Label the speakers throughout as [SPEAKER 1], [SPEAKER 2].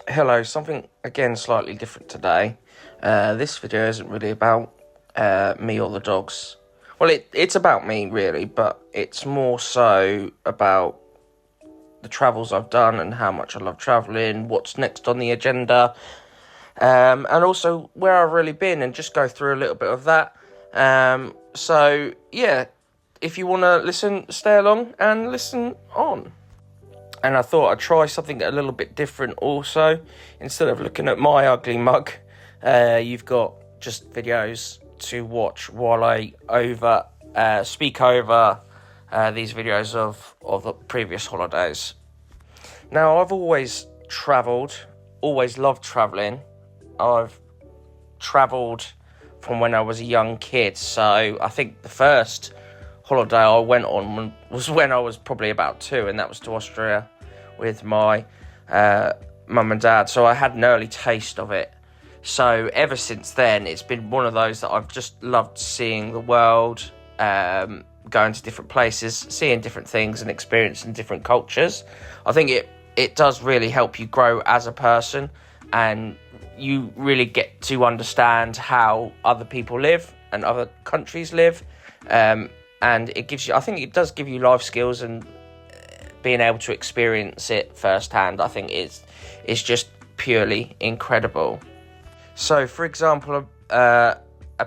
[SPEAKER 1] Hello, something again slightly different today. This video isn't really about me or the dogs. Well, it's about me really, but it's more so about the travels I've done and how much I love travelling, what's next on the agenda, and also where I've really been, and just go through a little bit of that. So yeah, if you want to listen, stay along and listen on. And I thought I'd try something a little bit different also. Instead of looking at my ugly mug, you've got just videos to watch while I speak over these videos of the previous holidays. Now, I've always travelled, always loved travelling. I've travelled from when I was a young kid, so I think the first holiday I went on was when I was probably about 2, and that was to Austria with my mum and dad. So I had an early taste of it. So ever since then, it's been one of those that I've just loved seeing the world, going to different places, seeing different things and experiencing different cultures. I think it does really help you grow as a person, and you really get to understand how other people live and other countries live. And it gives you, I think it does give you life skills, and being able to experience it firsthand, I think it's just purely incredible. So, for example, a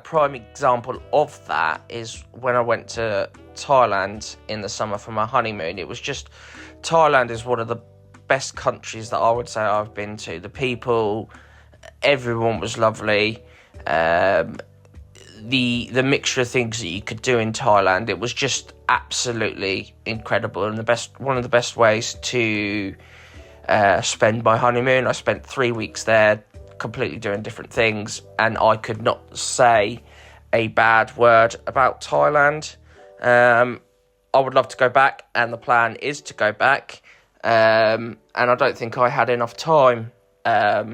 [SPEAKER 1] prime example of that is when I went to Thailand in the summer for my honeymoon. Thailand is one of the best countries that I would say I've been to. The people, everyone was lovely. The mixture of things that you could do in Thailand, it was just absolutely incredible, and one of the best ways to spend my honeymoon. I spent 3 weeks there, completely doing different things, and I could not say a bad word about Thailand. I would love to go back, and the plan is to go back, and I don't think I had enough time in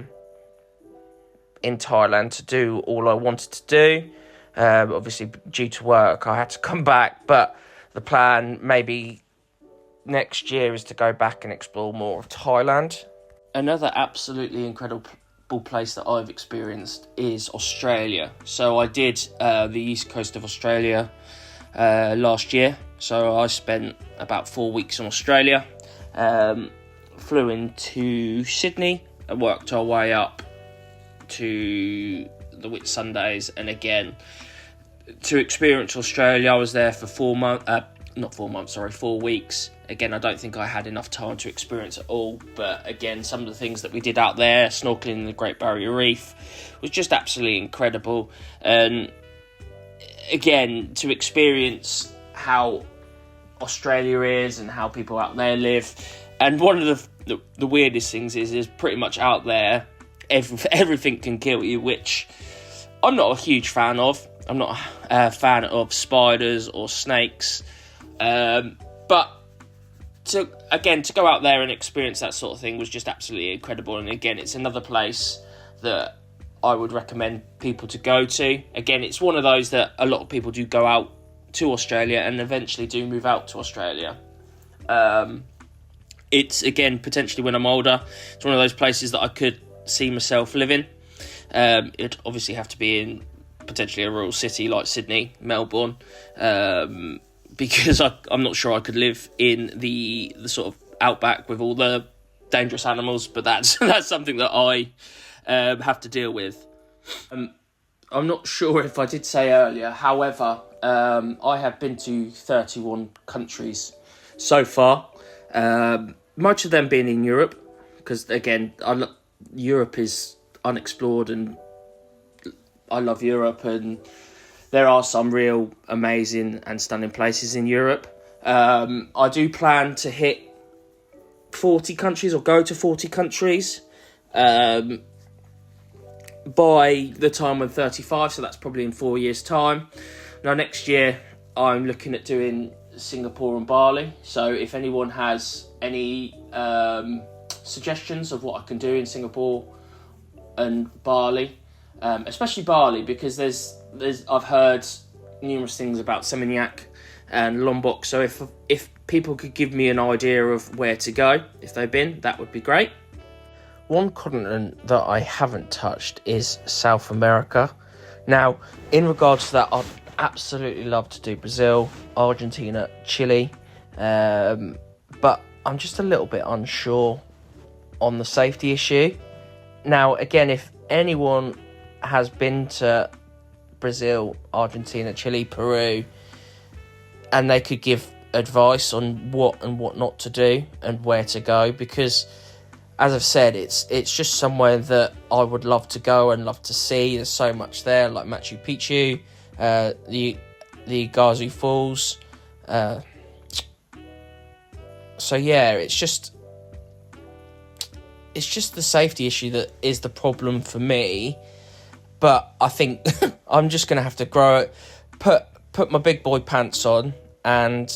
[SPEAKER 1] Thailand to do all I wanted to do. Obviously, due to work, I had to come back, but the plan maybe next year is to go back and explore more of Thailand. Another absolutely incredible place that I've experienced is Australia. So I did the east coast of Australia last year. So I spent about 4 weeks in Australia, flew into Sydney and worked our way up to the Whitsundays, and again, to experience Australia, I was there for 4 weeks. Again, I don't think I had enough time to experience it all, but again, some of the things that we did out there, snorkeling in the Great Barrier Reef, was just absolutely incredible. And again, to experience how Australia is and how people out there live. And one of the weirdest things is pretty much out there, everything can kill you, which I'm not a huge fan of. I'm not a fan of spiders or snakes. But to go out there and experience that sort of thing was just absolutely incredible. And again, it's another place that I would recommend people to go to. Again, it's one of those that a lot of people do go out to Australia and eventually do move out to Australia. It's, again, potentially when I'm older, it's one of those places that I could see myself living. It'd obviously have to be in potentially a rural city like Sydney, Melbourne, because I'm not sure I could live in the sort of outback with all the dangerous animals, but that's something that I have to deal with. I'm not sure if I did say earlier, however, I have been to 31 countries so far, much of them being in Europe, because again, Europe is unexplored, and I love Europe, and there are some real amazing and stunning places in Europe. I do plan to hit 40 countries or go to 40 countries by the time I'm 35, so that's probably in 4 years' time. Now, next year, I'm looking at doing Singapore and Bali, so if anyone has any suggestions of what I can do in Singapore and Bali, especially Bali, because I've heard numerous things about Seminyak and Lombok, so if people could give me an idea of where to go, if they've been, that would be great. one continent that I haven't touched is South America. Now, in regards to that, I'd absolutely love to do Brazil, Argentina, Chile, but I'm just a little bit unsure on the safety issue. Now, again, if anyone has been to Brazil, Argentina, Chile, Peru, and they could give advice on what and what not to do and where to go, because as I've said, it's just somewhere that I would love to go and love to see. There's so much there, like Machu Picchu, the Iguazu Falls. So yeah, it's just the safety issue that is the problem for me. But I think I'm just gonna have to grow it, put my big boy pants on and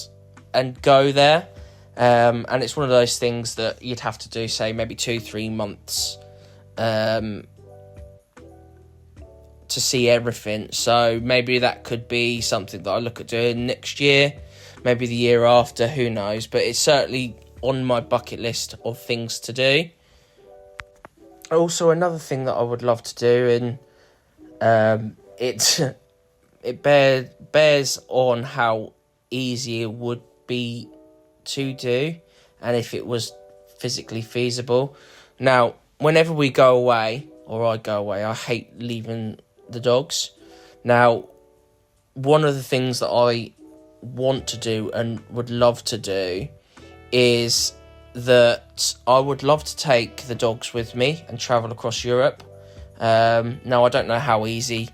[SPEAKER 1] go there. And it's one of those things that you'd have to do, say, maybe 2-3 months to see everything. So maybe that could be something that I look at doing next year, maybe the year after, who knows. But it's certainly on my bucket list of things to do. Also, another thing that I would love to do, and it bears on how easy it would be to do, and if it was physically feasible. Now, whenever we go away, or I go away, I hate leaving the dogs. Now, one of the things that I want to do and would love to do is that I would love to take the dogs with me and travel across Europe. Now, I don't know how easy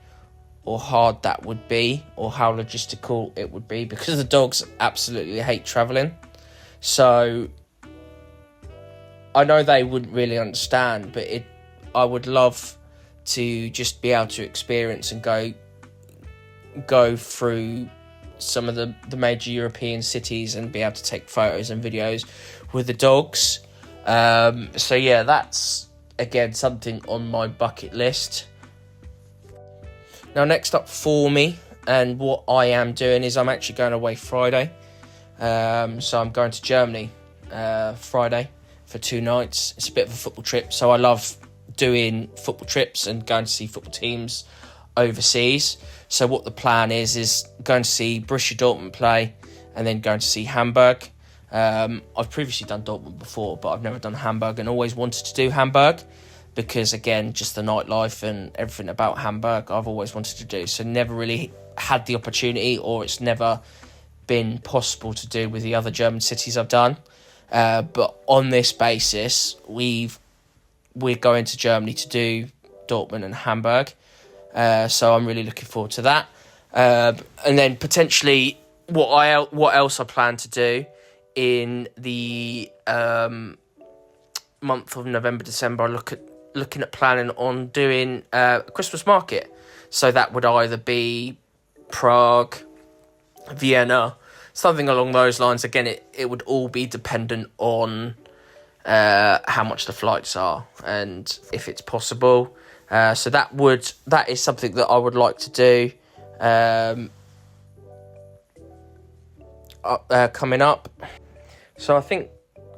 [SPEAKER 1] or hard that would be, or how logistical it would be, because the dogs absolutely hate travelling. So I know they wouldn't really understand, but I would love to just be able to experience and go through some of the major European cities and be able to take photos and videos with the dogs. So yeah, that's again something on my bucket list. Now, next up for me, and what I am doing, is I'm actually going away Friday. So I'm going to Germany Friday for 2 nights. It's a bit of a football trip, so I love doing football trips and going to see football teams overseas. So what the plan is going to see Borussia Dortmund play, and then going to see Hamburg. I've previously done Dortmund before, but I've never done Hamburg, and always wanted to do Hamburg, because again, just the nightlife and everything about Hamburg I've always wanted to do. So never really had the opportunity, or it's never been possible to do with the other German cities I've done. But on this basis, we're going to Germany to do Dortmund and Hamburg. So I'm really looking forward to that. And then potentially what else I plan to do in the month of November, December, I looking at planning on doing a Christmas market. So that would either be Prague, Vienna, something along those lines. Again, it would all be dependent on how much the flights are and if it's possible. So that is something that I would like to do coming up. So I think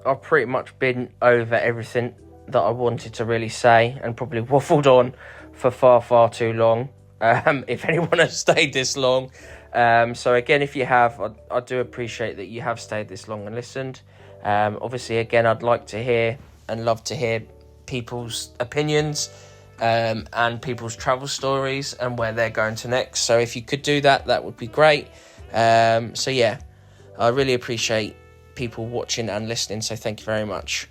[SPEAKER 1] I've pretty much been over everything that I wanted to really say, and probably waffled on for far too long, if anyone has stayed this long. So again, if you have, I do appreciate that you have stayed this long and listened. Obviously, again, I'd like to hear and love to hear people's opinions and people's travel stories and where they're going to next. So if you could do that, that would be great. So yeah, I really appreciate people watching and listening, so thank you very much.